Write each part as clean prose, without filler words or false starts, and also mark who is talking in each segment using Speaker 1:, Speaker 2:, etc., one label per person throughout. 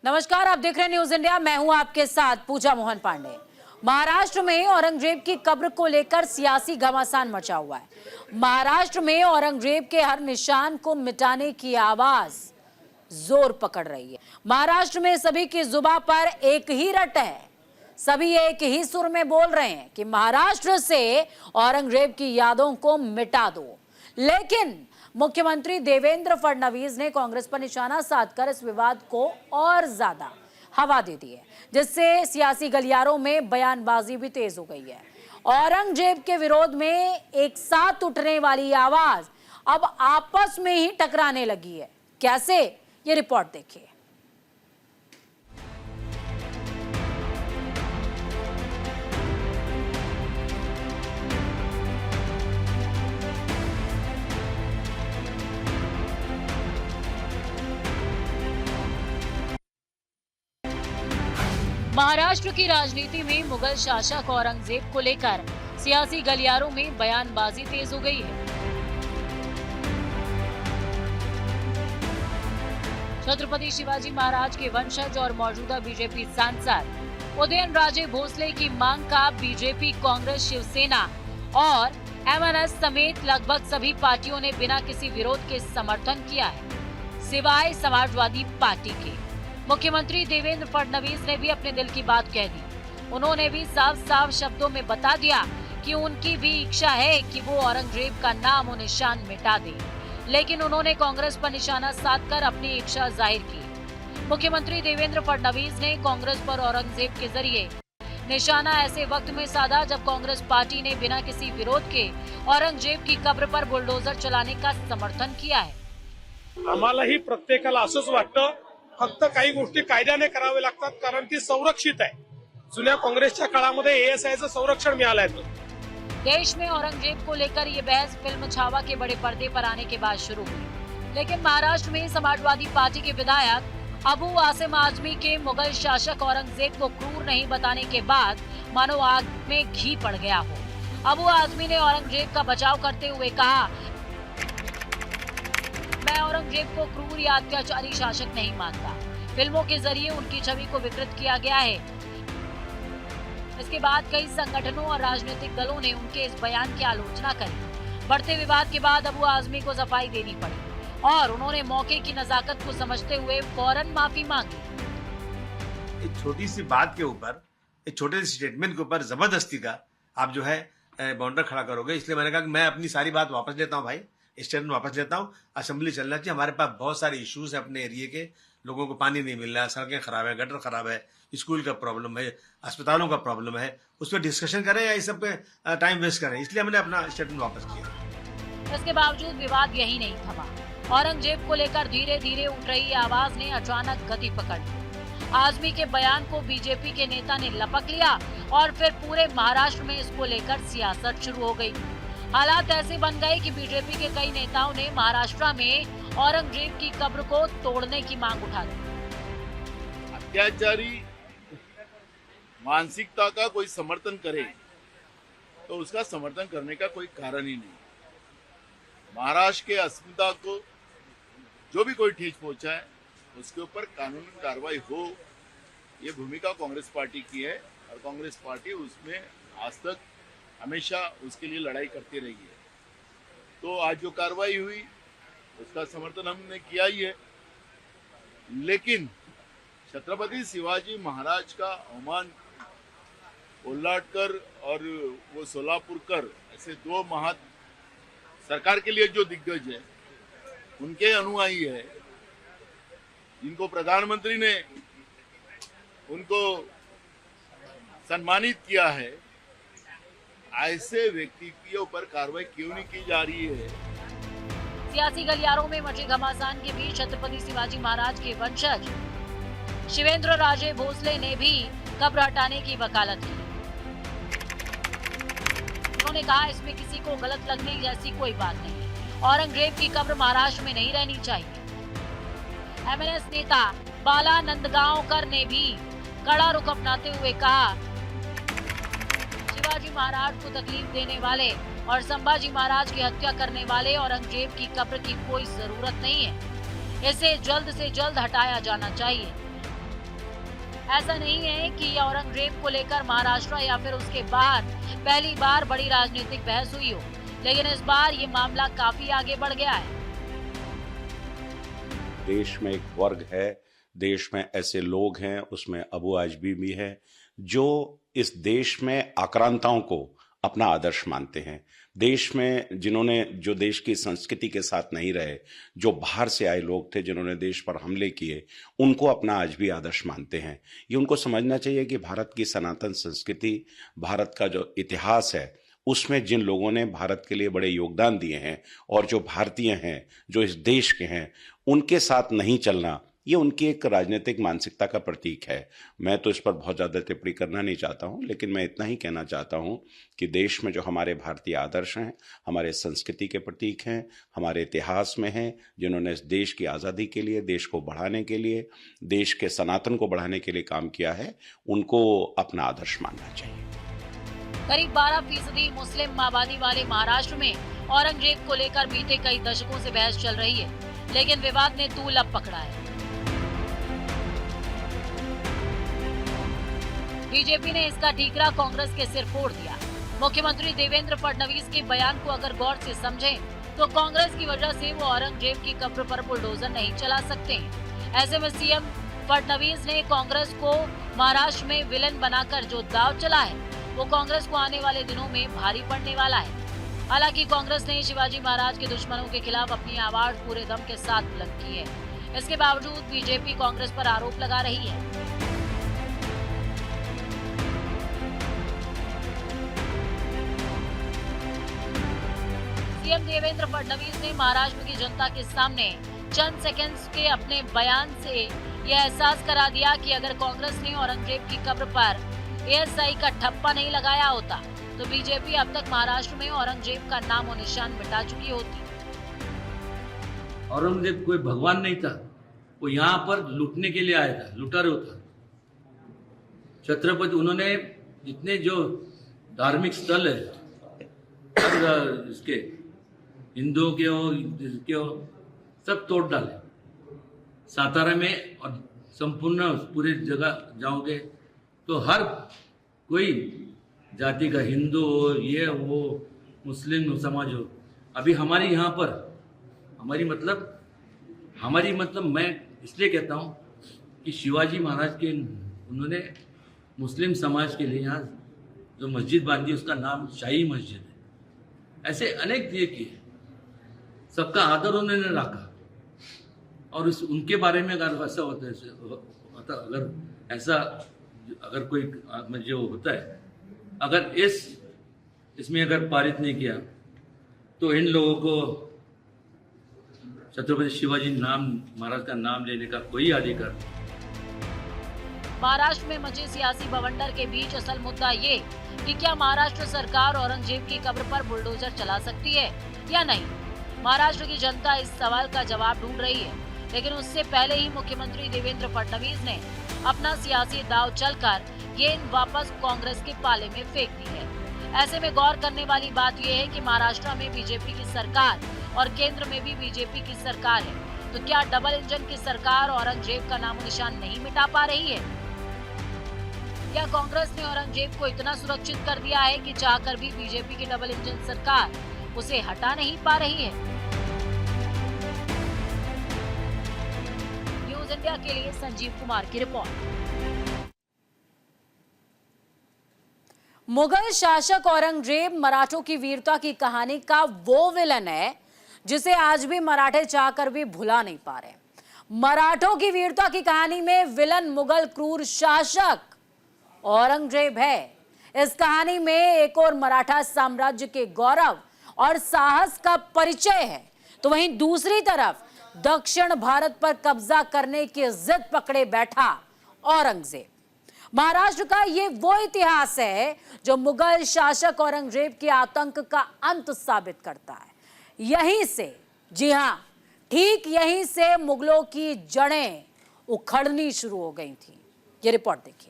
Speaker 1: नमस्कार, आप देख रहे हैं न्यूज इंडिया। मैं हूं आपके साथ पूजा मोहन पांडे। महाराष्ट्र में औरंगजेब की कब्र को लेकर सियासी घमासान मचा हुआ है। महाराष्ट्र में औरंगजेब के हर निशान को मिटाने की आवाज जोर पकड़ रही है। महाराष्ट्र में सभी की जुबान पर एक ही रट है, सभी एक ही सुर में बोल रहे हैं कि महाराष्ट्र से औरंगजेब की यादों को मिटा दो। लेकिन मुख्यमंत्री देवेंद्र फडणवीस ने कांग्रेस पर निशाना साधकर इस विवाद को और ज्यादा हवा दे दी है, जिससे सियासी गलियारों में बयानबाजी भी तेज हो गई है। औरंगजेब के विरोध में एक साथ उठने वाली आवाज अब आपस में ही टकराने लगी है। कैसे, ये रिपोर्ट देखिए। महाराष्ट्र की राजनीति में मुगल शासक औरंगजेब को लेकर सियासी गलियारों में बयानबाजी तेज हो गई है। छत्रपति शिवाजी महाराज के वंशज और मौजूदा बीजेपी सांसद उदयनराजे भोसले की मांग का बीजेपी, कांग्रेस, शिवसेना और एमएनएस समेत लगभग सभी पार्टियों ने बिना किसी विरोध के समर्थन किया है, सिवाय समाजवादी पार्टी के। मुख्यमंत्री देवेंद्र फडणवीस ने भी अपने दिल की बात कह दी। उन्होंने भी साफ साफ शब्दों में बता दिया कि उनकी भी इच्छा है कि वो औरंगजेब का नाम और निशान मिटा दे, लेकिन उन्होंने कांग्रेस पर निशाना साधकर अपनी इच्छा जाहिर की। मुख्यमंत्री देवेंद्र फडणवीस ने कांग्रेस पर औरंगजेब के जरिए निशाना ऐसे वक्त में साधा जब कांग्रेस पार्टी ने बिना किसी विरोध के औरंगजेब की कब्र पर बुलडोजर चलाने का समर्थन किया है।
Speaker 2: आम्हालाही प्रत्येकाला असंच वाटतं, फक्त काही गोष्टी कायद्याने करावे लागतात, कारण ती संरक्षित आहे। जुन्या काँग्रेसच्या काळामध्ये एएसआयचं संरक्षण मिळालं आहे।
Speaker 1: देश में औरंगजेब को लेकर ये बहस फिल्म छावा के बड़े पर्दे पर आने के बाद शुरू हुई, लेकिन महाराष्ट्र में समाजवादी पार्टी के विधायक अबू आसिम आजमी के मुगल शासक औरंगजेब को क्रूर नहीं बताने के बाद मानो आग में घी पड़ गया हो। अबू आजमी ने औरंगजेब का बचाव करते हुए कहा, मैं औरंगजेब को क्रूर या अत्याचारी शासक नहीं मानता। फिल्मों के जरिए उनकी छवि को विकृत किया गया है। इसके बाद कई संगठनों और राजनीतिक दलों ने उनके इस बयान की आलोचना करी। बढ़ते विवाद के बाद अबू आजमी को सफाई देनी पड़ी और उन्होंने मौके की नजाकत को समझते हुए फौरन माफी मांगी।
Speaker 3: एक छोटी सी बात के ऊपर, एक छोटे से स्टेटमेंट के ऊपर जबरदस्ती का आप जो है बाउंडर खड़ा करोगे, इसलिए मैंने कहा कि मैं अपनी सारी बात वापस लेता हूं भाई, स्टेटमेंट वापस लेता हूं। असेंबली चलना चाहिए। हमारे पास बहुत सारे इश्यूज है अपने एरिया के, लोगों को पानी नहीं मिल रहा है, सड़कें खराब है, गटर खराब है, स्कूल का प्रॉब्लम है, अस्पतालों का प्रॉब्लम है, उस पर डिस्कशन करें या इस सब पे टाइम वेस्ट करें, इसलिए हमने अपना स्टेटमेंट वापस किया।
Speaker 1: इसके बावजूद विवाद यही नहीं थमा। औरंगजेब को लेकर धीरे धीरे उठ रही आवाज ने अचानक गति पकड़ ली। आजमी के बयान को बीजेपी के नेता ने लपक लिया और फिर पूरे महाराष्ट्र में इसको लेकर सियासत शुरू हो गई। हालात ऐसे बन गए कि बीजेपी के कई नेताओं ने महाराष्ट्र में औरंगजेब की कब्र को तोड़ने की मांग उठा दी।
Speaker 4: अत्याचारी मानसिकता का कोई समर्थन करे तो उसका समर्थन करने का कोई कारण ही नहीं। महाराष्ट्र के अस्मिता को जो भी कोई ठेस पहुंचाए उसके ऊपर कानूनी कार्रवाई हो, ये भूमिका कांग्रेस पार्टी की है और कांग्रेस पार्टी उसमें आज तक हमेशा उसके लिए लड़ाई करती रही है। तो आज जो कार्रवाई हुई उसका समर्थन हमने किया ही है, लेकिन छत्रपति शिवाजी महाराज का अवमान कोल्हाटकर और वो सोलापुरकर, ऐसे दो महा सरकार के लिए जो दिग्गज है, उनके अनुयायी है, जिनको प्रधानमंत्री ने उनको सम्मानित किया है, ऐसे व्यक्ति के ऊपर कार्रवाई क्यों नहीं की जा रही है।
Speaker 1: सियासी गलियारों में मचे घमासान के बीच छत्रपति शिवाजी महाराज के वंशज शिवेंद्र राजे भोसले ने भी कब्र हटाने की वकालत की। उन्होंने कहा, इसमें किसी को गलत लगने जैसी कोई बात नहीं। औरंगजेब की कब्र महाराष्ट्र में नहीं रहनी चाहिए। एमएनएस नेता बाला नंदगांवकर ने भी कड़ा रुख अपनाते हुए कहा, शिवाजी महाराज को तकलीफ देने वाले और संभाजी महाराज की हत्या करने वाले औरंगजेब की कब्र की कोई जरूरत नहीं है। इसे जल्द से जल्द हटाया जाना चाहिए। ऐसा नहीं है कि औरंगजेब को लेकर महाराष्ट्र या फिर उसके बाहर पहली बार बड़ी राजनीतिक बहस हुई हो, लेकिन इस बार ये मामला काफी आगे बढ़ गया है।
Speaker 5: देश में एक वर्ग है, देश में ऐसे लोग हैं, उसमें अबू आजमी भी है, जो इस देश में आक्रांताओं को अपना आदर्श मानते हैं। देश में जिन्होंने जो देश की संस्कृति के साथ नहीं रहे, जो बाहर से आए लोग थे जिन्होंने देश पर हमले किए, उनको अपना आज भी आदर्श मानते हैं। ये उनको समझना चाहिए कि भारत की सनातन संस्कृति, भारत का जो इतिहास है, उसमें जिन लोगों ने भारत के लिए बड़े योगदान दिए हैं और जो भारतीय हैं, जो इस देश के हैं, उनके साथ नहीं चलना, ये उनकी एक राजनीतिक मानसिकता का प्रतीक है। मैं तो इस पर बहुत ज़्यादा टिप्पणी करना नहीं चाहता हूँ, लेकिन मैं इतना ही कहना चाहता हूँ कि देश में जो हमारे भारतीय आदर्श हैं, हमारे संस्कृति के प्रतीक हैं, हमारे इतिहास में हैं, जिन्होंने इस देश की आज़ादी के लिए, देश को बढ़ाने के लिए, देश के सनातन को बढ़ाने के लिए काम किया है, उनको अपना आदर्श मानना चाहिए।
Speaker 1: करीब 12% मुस्लिम आबादी वाले महाराष्ट्र में औरंगजेब को लेकर बीते कई दशकों से बहस चल रही है, लेकिन विवाद ने तूल अब पकड़ा है। बीजेपी ने इसका ठीकरा कांग्रेस के सिर फोड़ दिया। मुख्यमंत्री देवेंद्र फडणवीस के बयान को अगर गौर से समझें, तो कांग्रेस की वजह से वो औरंगजेब की कब्र पर बुलडोजर नहीं चला सकते। ऐसे में सीएम फडणवीस ने कांग्रेस को महाराष्ट्र में विलन बनाकर जो दांव चला है, वो कांग्रेस को आने वाले दिनों में भारी पड़ने वाला है। हालांकि कांग्रेस ने शिवाजी महाराज के दुश्मनों के खिलाफ अपनी आवाज पूरे दम के साथ बुलंद की है। इसके बावजूद बीजेपी कांग्रेस पर आरोप लगा रही है। सीएम देवेंद्र फडणवीस ने महाराष्ट्र की जनता के सामने चंद सेकंड्स के अपने बयान से यह एहसास करा दिया कि अगर कांग्रेस ने औरंगजेब की कब्र पर एएसआई का ठप्पा नहीं लगाया होता, तो बीजेपी अब तक महाराष्ट्र में औरंगजेब का नाम और निशान मिटा चुकी होती।
Speaker 6: औरंगजेब कोई भगवान नहीं था, वो यहाँ पर लूटने के लिए आया था, लुटारू था। छत्रपति, उन्होंने जितने जो धार्मिक स्थल है, इसके हिंदुओं के हो, सब तोड़ डाले। सातारा में और संपूर्ण पूरे जगह जाओगे तो हर कोई जाति का, हिंदू हो, ये वो, मुस्लिम समाज हो। अभी हमारी यहाँ पर हमारी मतलब मैं इसलिए कहता हूँ कि शिवाजी महाराज के उन्होंने मुस्लिम समाज के लिए यहाँ जो मस्जिद बांधी, उसका नाम शाही मस्जिद है। ऐसे अनेक दिए किए, सबका आदर उन्होंने रखा। और उनके बारे में अगर ऐसा होता है, अगर कोई जो होता है, अगर इसमें अगर पारित नहीं किया, तो इन लोगों को छत्रपति शिवाजी महाराज का नाम लेने का कोई अधिकार नहीं।
Speaker 1: महाराष्ट्र में मचे सियासी बवंडर के बीच असल मुद्दा ये कि क्या महाराष्ट्र सरकार औरंगजेब की कब्र पर बुलडोजर चला सकती है या नहीं। महाराष्ट्र की जनता इस सवाल का जवाब ढूंढ रही है, लेकिन उससे पहले ही मुख्यमंत्री देवेंद्र फडणवीस ने अपना सियासी दांव चलकर गेंद वापस कांग्रेस के पाले में फेंक दी है। ऐसे में गौर करने वाली बात यह है कि महाराष्ट्र में बीजेपी की सरकार और केंद्र में भी बीजेपी की सरकार है, तो क्या डबल इंजन की सरकार औरंगजेब का नामो निशान नहीं मिटा पा रही है? या कांग्रेस ने औरंगजेब को इतना सुरक्षित कर दिया है कि चाहकर भी बीजेपी की डबल इंजन सरकार उसे हटा नहीं पा रही है? न्यूज इंडिया के लिए संजीव कुमार की रिपोर्ट। मुगल शासक औरंगजेब मराठों की वीरता की कहानी का वो विलन है जिसे आज भी मराठे चाहकर भी भुला नहीं पा रहे। मराठों की वीरता की कहानी में विलन मुगल क्रूर शासक औरंगजेब है। इस कहानी में एक और मराठा साम्राज्य के गौरव और साहस का परिचय है, तो वहीं दूसरी तरफ दक्षिण भारत पर कब्जा करने की जिद पकड़े बैठा औरंगजेब। महाराष्ट्र का ये वो इतिहास है जो मुगल शासक औरंगजेब के आतंक का अंत साबित करता है। यहीं से, जी हां, ठीक यहीं से मुगलों की जड़ें उखड़नी शुरू हो गई थी। ये रिपोर्ट देखिए।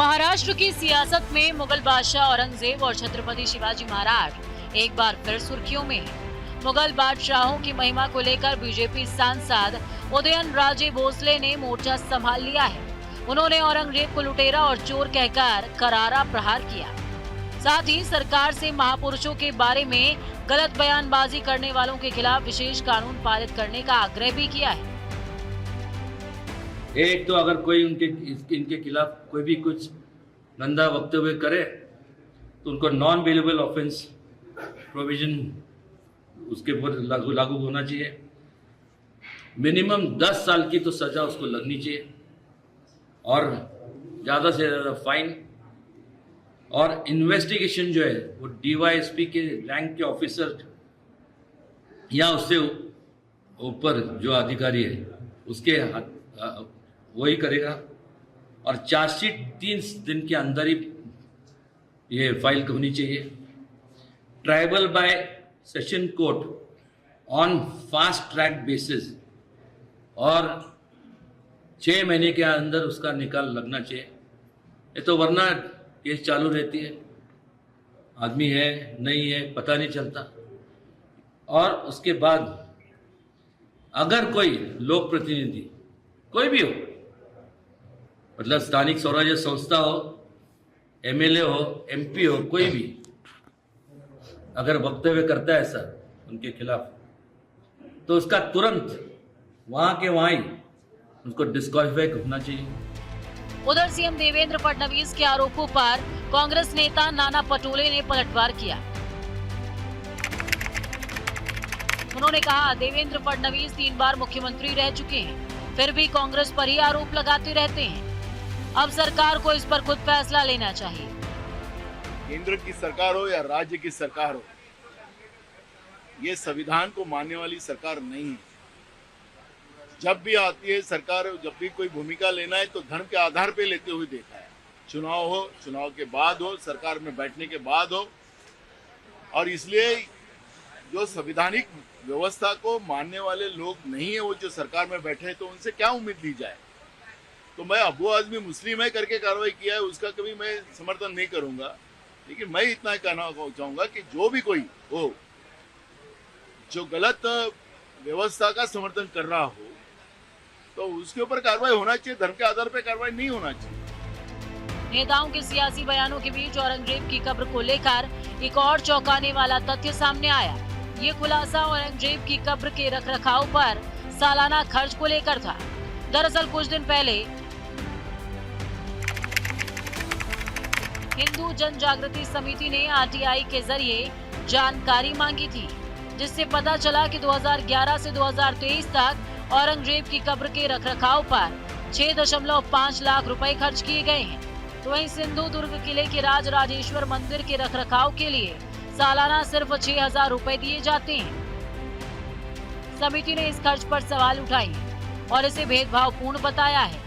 Speaker 1: महाराष्ट्र की सियासत में मुगल बादशाह औरंगजेब और छत्रपति शिवाजी महाराज एक बार फिर सुर्खियों में हैं। मुगल बादशाहों की महिमा को लेकर बीजेपी सांसद उदयन राजे भोसले ने मोर्चा संभाल लिया है। उन्होंने औरंगजेब को लुटेरा और चोर कहकर करारा प्रहार किया। साथ ही सरकार से महापुरुषों के बारे में गलत बयानबाजी करने वालों के खिलाफ विशेष कानून पारित करने का आग्रह भी किया है।
Speaker 6: एक तो अगर कोई इनके खिलाफ कोई भी कुछ गंदा वक्तव्य करे तो उनको नॉन बेलेबल ऑफेंस प्रोविजन उसके ऊपर लागू होना चाहिए। मिनिमम 10 साल की तो सजा उसको लगनी चाहिए और ज़्यादा से ज़्यादा फाइन। और इन्वेस्टिगेशन जो है वो डीवाईएसपी के रैंक के ऑफिसर या उससे ऊपर जो अधिकारी है उसके वही करेगा। और चार्जशीट 3 दिन के अंदर ही ये फाइल होनी चाहिए। Tribal bye session court on fast track basis और 6 महीने के अंदर उसका निकाल लगना चाहिए। ये तो वरना केस चालू रहती है, आदमी है नहीं है पता नहीं चलता। और उसके बाद अगर कोई लोक प्रतिनिधि कोई भी हो, मतलब स्थानिक स्वराज्य संस्था हो, एमएलए हो, एमपी हो, कोई भी अगर वक्तव्य करता है ऐसा उनके खिलाफ तो उसका तुरंत वहां के वहां ही उसको डिस्क्वालीफाई होना चाहिए।
Speaker 1: उधर सीएम देवेंद्र फडणवीस के आरोपों पर कांग्रेस नेता नाना पटोले ने पलटवार किया। उन्होंने कहा, देवेंद्र फडणवीस 3 बार मुख्यमंत्री रह चुके हैं, फिर भी कांग्रेस पर ही आरोप लगाते रहते हैं। अब सरकार को इस पर खुद फैसला लेना चाहिए।
Speaker 4: केंद्र की सरकार हो या राज्य की सरकार हो, ये संविधान को मानने वाली सरकार नहीं है। जब भी आती है सरकार, जब भी कोई भूमिका लेना है तो धर्म के आधार पे लेते हुए देखा है। चुनाव हो, चुनाव के बाद हो, सरकार में बैठने के बाद हो। और इसलिए जो संवैधानिक व्यवस्था को मानने वाले लोग नहीं है वो जो सरकार में बैठे हैं, तो उनसे क्या उम्मीद ली जाए। तो मैं अबू आदमी मुस्लिम है करके कार्रवाई किया है उसका कभी मैं समर्थन नहीं करूंगा। लेकिन मैं इतना कहना चाहूंगा कि जो भी कोई हो जो गलत व्यवस्था का समर्थन कर रहा हो तो उसके ऊपर कार्रवाई होना चाहिए, धर्म के आधार पर कार्रवाई नहीं होना चाहिए।
Speaker 1: नेताओं के सियासी बयानों के बीच औरंगजेब की कब्र को लेकर एक और चौंकाने वाला तथ्य सामने आया। ये खुलासा औरंगजेब की कब्र के रखरखाव पर सालाना खर्च को लेकर था। दरअसल कुछ दिन पहले हिंदू जन जागृति समिति ने आरटीआई के जरिए जानकारी मांगी थी, जिससे पता चला कि 2011 से 2023 तक औरंगजेब की कब्र के रखरखाव पर 6.5 लाख रुपए खर्च किए गए हैं। तो वहीं सिंधु दुर्ग किले के राज राजेश्वर मंदिर के रखरखाव के लिए सालाना सिर्फ 6,000 रुपए दिए जाते हैं। समिति ने इस खर्च पर सवाल उठाए और इसे भेदभावपूर्ण बताया है।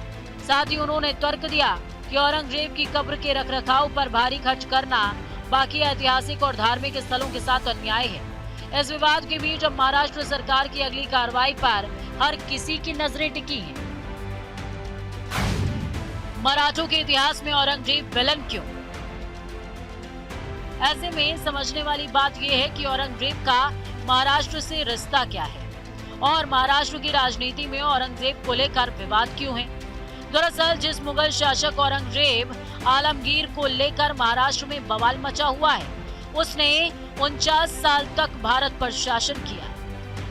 Speaker 1: साथ ही उन्होंने तर्क दिया कि औरंगजेब की कब्र के रखरखाव पर भारी खर्च करना बाकी ऐतिहासिक और धार्मिक स्थलों के साथ अन्याय है। इस विवाद के बीच अब महाराष्ट्र सरकार की अगली कार्रवाई पर हर किसी की नजरें टिकी हैं। मराठों के इतिहास में औरंगजेब विलन क्यों? ऐसे में समझने वाली बात यह है कि औरंगजेब का महाराष्ट्र से रिश्ता क्या है और महाराष्ट्र की राजनीति में औरंगजेब को लेकर विवाद क्यों है। दरअसल जिस मुगल शासक औरंगजेब आलमगीर को लेकर महाराष्ट्र में बवाल मचा हुआ है, उसने 49 साल तक भारत पर शासन किया।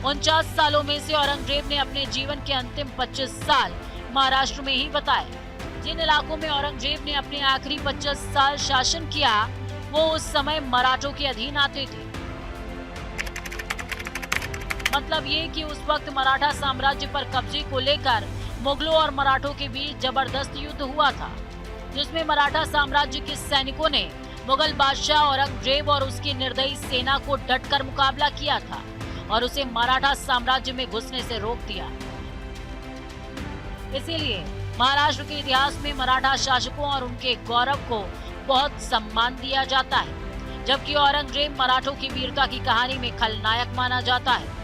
Speaker 1: 49 सालों में से औरंगजेब ने अपने जीवन के अंतिम 25 साल महाराष्ट्र में ही बताए। जिन इलाकों में औरंगजेब ने अपने आखिरी 25 साल शासन किया वो उस समय मराठों के अधीन आते थे। मतलब ये कि उस वक्त मराठा साम्राज्य पर कब्जे को लेकर मुगलों और मराठों के बीच जबरदस्त युद्ध हुआ था, जिसमें मराठा साम्राज्य के सैनिकों ने मुगल बादशाह औरंगजेब और उसकी निर्दयी सेना को डटकर मुकाबला किया था और उसे मराठा साम्राज्य में घुसने से रोक दिया। इसीलिए महाराष्ट्र के इतिहास में मराठा शासकों और उनके गौरव को बहुत सम्मान दिया जाता है, जबकि औरंगजेब मराठों की वीरता की कहानी में खलनायक माना जाता है।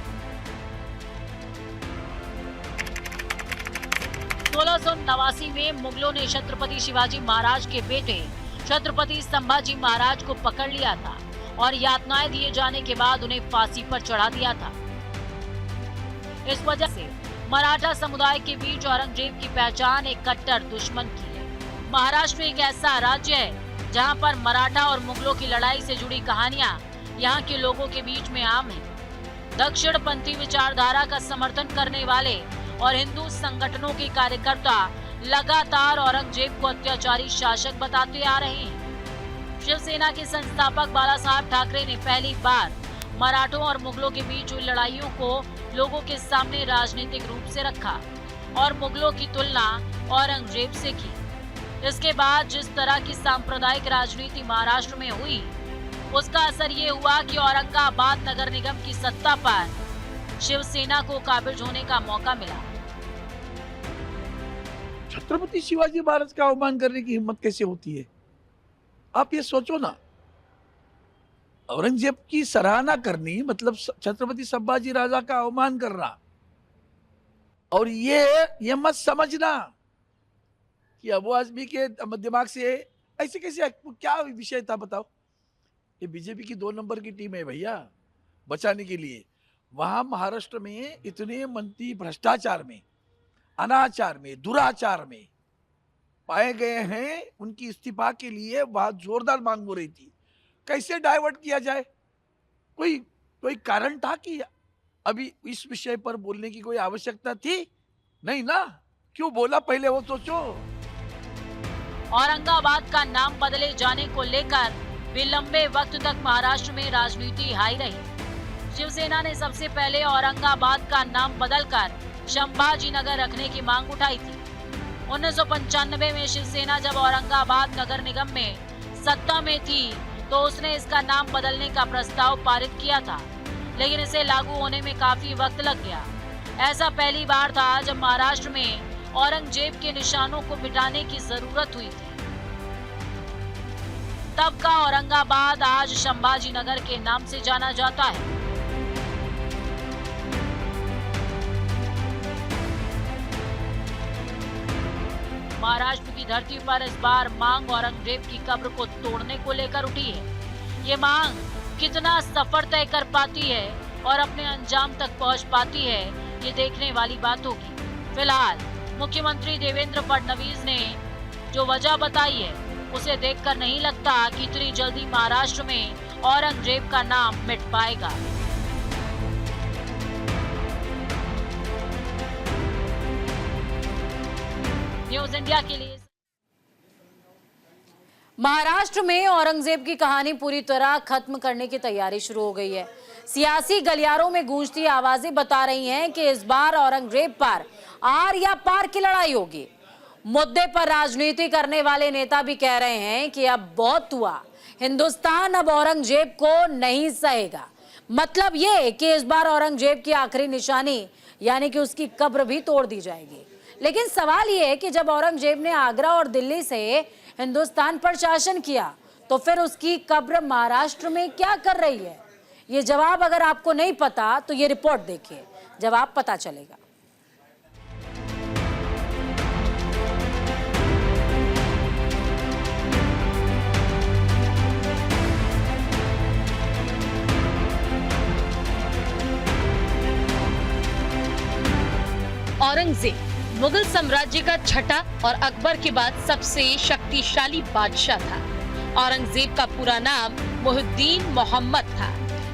Speaker 1: 1689 में मुगलों ने छत्रपति शिवाजी महाराज के बेटे छत्रपति संभाजी महाराज को पकड़ लिया था और यातनाएं दिए जाने के बाद उन्हें फांसी पर चढ़ा दिया था। इस वजह से मराठा समुदाय के बीच औरंगजेब की पहचान एक कट्टर दुश्मन की है। महाराष्ट्र एक ऐसा राज्य है जहां पर मराठा और मुगलों की लड़ाई से जुड़ी कहानियां यहां के लोगों के बीच में आम है। दक्षिणपंथी विचारधारा का समर्थन करने वाले और हिंदू संगठनों के कार्यकर्ता लगातार औरंगजेब को अत्याचारी शासक बताते आ रहे हैं। शिवसेना के संस्थापक बाला साहब ठाकरे ने पहली बार मराठों और मुगलों के बीच हुई लड़ाइयों को लोगों के सामने राजनीतिक रूप से रखा और मुगलों की तुलना औरंगजेब से की। इसके बाद जिस तरह की सांप्रदायिक राजनीति महाराष्ट्र में हुई, उसका असर ये हुआ कि औरंगाबाद नगर निगम की सत्ता पर शिवसेना को काबिज होने का मौका मिला।
Speaker 7: छत्रपति शिवाजी महाराज का अवमान करने की हिम्मत कैसे होती है? आप ये सोचो ना, औरंगजेब की सराहना करनी मतलब छत्रपति संभाजी राजा का अवमान करना। और ये मत समझना कि अबू आजमी के दिमाग से ऐसे कैसे, क्या विषय था बताओ? ये बीजेपी की 2 नंबर की टीम है भैया, बचाने के लिए। वहां महाराष्ट्र में इतने मंत्री भ्रष्टाचार में, अनाचार में, दुराचार में पाए गए हैं, उनकी इस्तीफा के लिए बहुत जोरदार मांग हो रही थी। कैसे डाइवर्ट किया जाए? कोई कारण था कि अभी इस विषय पर बोलने की कोई आवश्यकता थी? नहीं ना। क्यों बोला पहले वो सोचो।
Speaker 1: औरंगाबाद का नाम बदले जाने को लेकर भी लंबे वक्त तक महाराष्ट्र में राजनीति हाई रही। शिवसेना ने सबसे पहले औरंगाबाद का नाम बदलकर संभाजी नगर रखने की मांग उठाई थी। 1995 में शिवसेना जब औरंगाबाद नगर निगम में सत्ता में थी तो उसने इसका नाम बदलने का प्रस्ताव पारित किया था, लेकिन इसे लागू होने में काफी वक्त लग गया। ऐसा पहली बार था जब महाराष्ट्र में औरंगजेब के निशानों को मिटाने की जरूरत हुई थी। तब का औरंगाबाद आज संभाजी नगर के नाम से जाना जाता है। महाराष्ट्र की धरती पर इस बार मांग औरंगजेब की कब्र को तोड़ने को लेकर उठी है। ये मांग कितना सफर तय कर पाती है और अपने अंजाम तक पहुंच पाती है, ये देखने वाली बात होगी। फिलहाल मुख्यमंत्री देवेंद्र फडणवीस ने जो वजह बताई है, उसे देखकर नहीं लगता कि इतनी जल्दी महाराष्ट्र में औरंगजेब का नाम मिट पाएगा। न्यूज़ इंडिया के लिए महाराष्ट्र में औरंगजेब की कहानी पूरी तरह खत्म करने की तैयारी शुरू हो गई है। सियासी गलियारों में गूंजती आवाजें बता रही हैं कि इस बार औरंगजेब पर आर या पार की लड़ाई होगी। मुद्दे पर राजनीति करने वाले नेता भी कह रहे हैं कि अब बहुत हुआ, हिंदुस्तान अब औरंगजेब को नहीं सहेगा। मतलब ये कि इस बार औरंगजेब की आखिरी निशानी यानी कि उसकी कब्र भी तोड़ दी जाएगी। लेकिन सवाल ये है कि जब औरंगजेब ने आगरा और दिल्ली से हिंदुस्तान पर शासन किया तो फिर उसकी कब्र महाराष्ट्र में क्या कर रही है? ये जवाब अगर आपको नहीं पता तो ये रिपोर्ट देखिए, जवाब पता चलेगा।
Speaker 8: औरंगजेब मुगल साम्राज्य का छठा और अकबर के बाद सबसे शक्तिशाली बादशाह था। औरंगजेब का पूरा नाम मुहिउद्दीन मोहम्मद था,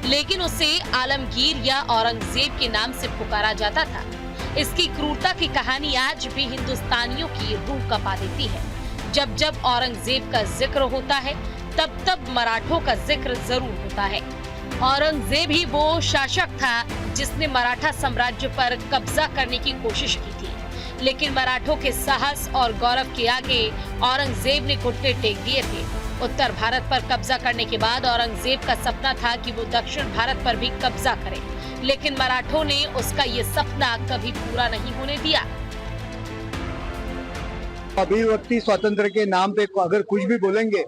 Speaker 8: लेकिन उसे आलमगीर या औरंगजेब के नाम से पुकारा जाता था। इसकी क्रूरता की कहानी आज भी हिंदुस्तानियों की रूह कंपा देती है। जब जब औरंगजेब का जिक्र होता है तब तब मराठों का जिक्र जरूर होता है। औरंगजेब ही वो शासक था जिसने मराठा साम्राज्य पर कब्जा करने की कोशिश की थी, लेकिन मराठों के साहस और गौरव के आगे औरंगजेब ने घुटने टेक दिए थे। उत्तर भारत पर कब्जा करने के बाद औरंगजेब का सपना था कि वो दक्षिण भारत पर भी कब्जा करे, लेकिन मराठों ने उसका ये सपना कभी पूरा नहीं होने दिया।
Speaker 9: अभिव्यक्ति स्वातंत्र के नाम पे अगर कुछ भी बोलेंगे,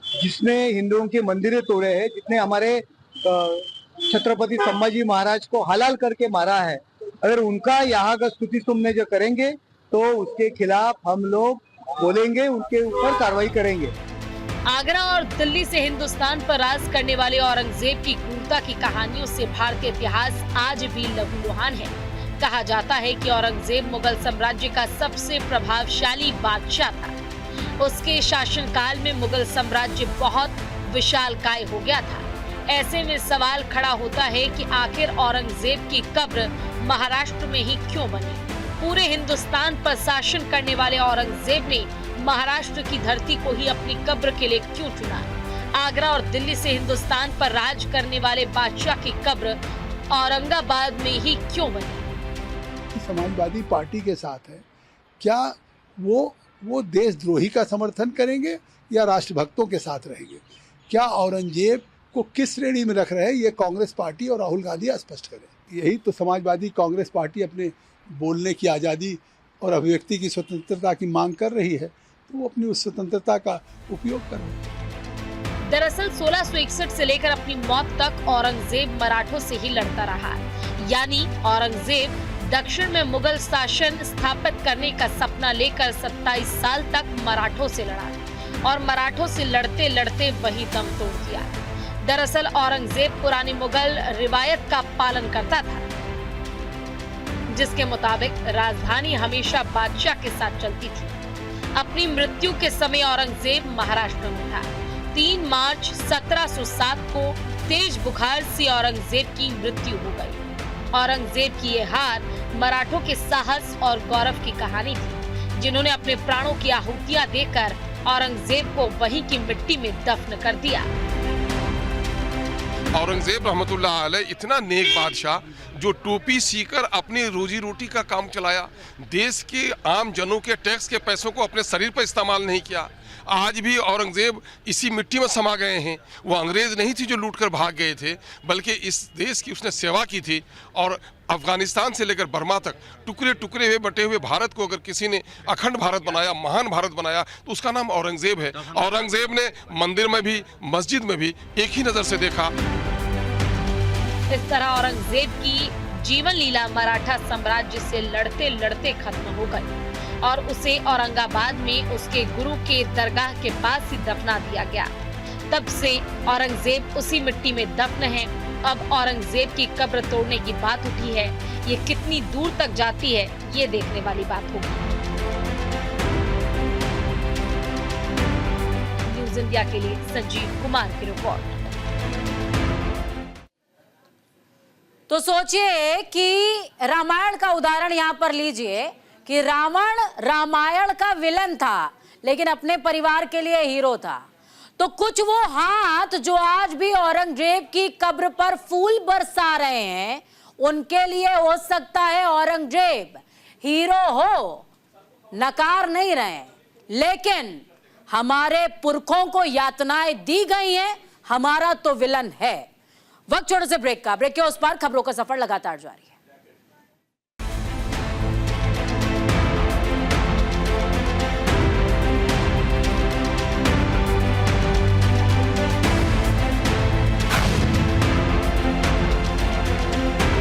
Speaker 9: जिसने हिंदुओं के मंदिरें तोड़े हैं, जितने हमारे छत्रपति संभाजी महाराज को हलाल करके मारा है, अगर उनका यहाँ का स्तुति सुनने जो करेंगे तो उसके खिलाफ हम लोग बोलेंगे, उनके ऊपर कार्रवाई करेंगे।
Speaker 8: आगरा और दिल्ली से हिंदुस्तान पर राज करने वाले औरंगजेब की क्रूरता की कहानियों से भारतीय इतिहास आज भी लहूलुहान है। कहा जाता है कि औरंगजेब मुगल साम्राज्य का सबसे प्रभावशाली बादशाह था। उसके शासनकाल में मुगल साम्राज्य बहुत विशालकाय हो गया था। ऐसे में सवाल खड़ा होता है कि आखिर औरंगजेब की कब्र महाराष्ट्र में ही क्यों बनी? पूरे हिंदुस्तान पर शासन करने वाले औरंगजेब ने महाराष्ट्र की धरती को ही अपनी कब्र के लिए क्यों चुना? आगरा और दिल्ली से हिंदुस्तान पर राज करने वाले बादशाह की कब्र औरंगाबाद में ही क्यों बनी?
Speaker 10: समाजवादी पार्टी के साथ है, क्या वो देशद्रोही का समर्थन करेंगे या राष्ट्रभक्तों के साथ रहेंगे? क्या औरंगजेब को किस श्रेणी में रख रहे हैं, ये कांग्रेस पार्टी और राहुल गांधी स्पष्ट करें। यही तो समाजवादी कांग्रेस पार्टी अपने बोलने की आज़ादी और अभिव्यक्ति की स्वतंत्रता की मांग कर रही है, तो वो अपनी उस स्वतंत्रता का उपयोग कर रहे हैं।
Speaker 8: दरअसल 1661 से लेकर अपनी मौत तक औरंगजेब मराठों से ही लड़ता रहा। यानी औरंगजेब दक्षिण में मुगल शासन स्थापित करने का सपना लेकर 27 साल तक मराठों से लड़ा और मराठों से लड़ते लड़ते वही दम तोड़ दिया। दरअसल औरंगजेब पुरानी मुगल रिवायत का पालन करता था, जिसके मुताबिक राजधानी हमेशा बादशाह के साथ चलती थी। अपनी मृत्यु के समय औरंगजेब महाराष्ट्र में था। 3 मार्च 1707 को तेज बुखार से औरंगजेब की मृत्यु हो गई। औरंगजेब की ये हार मराठों के साहस और गौरव की कहानी थी, जिन्होंने अपने प्राणों की आहुतियां देकर औरंगजेब को वहीं की मिट्टी में दफन कर दिया।
Speaker 11: औरंगजेब रहमतुल्लाह अलैह इतना नेक बादशाह जो टोपी सीकर अपनी रोजी रोटी का काम चलाया, देश के आम जनों के टैक्स के पैसों को अपने शरीर पर इस्तेमाल नहीं किया। आज भी औरंगजेब इसी मिट्टी में समा गए हैं। वो अंग्रेज नहीं थी जो लूटकर भाग गए थे, बल्कि इस देश की उसने सेवा की थी। और अफगानिस्तान से लेकर बर्मा तक टुकड़े टुकड़े हुए बटे हुए भारत को अगर किसी ने अखंड भारत बनाया, महान भारत बनाया, तो उसका नाम औरंगजेब है। औरंगजेब ने मंदिर में भी मस्जिद में भी एक ही नजर से देखा।
Speaker 8: इस तरह औरंगजेब की जीवन लीला मराठा साम्राज्य से लड़ते लड़ते खत्म हो गई और उसे औरंगाबाद में उसके गुरु के दरगाह के पास ही दफना दिया गया। तब से औरंगजेब उसी मिट्टी में दफन है। अब औरंगजेब की कब्र तोड़ने की बात उठी है। ये कितनी दूर तक जाती है, ये देखने वाली बात होगी। न्यूज़ इंडिया के लिए संजीव कुमार की रिपोर्ट।
Speaker 1: तो सोचिए कि रामायण का उदाहरण यहाँ पर लीजिए कि रावण रामायण का विलन था, लेकिन अपने परिवार के लिए हीरो था। तो कुछ वो हाथ जो आज भी औरंगजेब की कब्र पर फूल बरसा रहे हैं, उनके लिए हो सकता है औरंगजेब हीरो हो, नकार नहीं रहे, लेकिन हमारे पुरखों को यातनाएं दी गई हैं, हमारा तो विलन है। वक्त छोटे से ब्रेक का, ब्रेक के उस पार खबरों का सफर लगातार जारी है।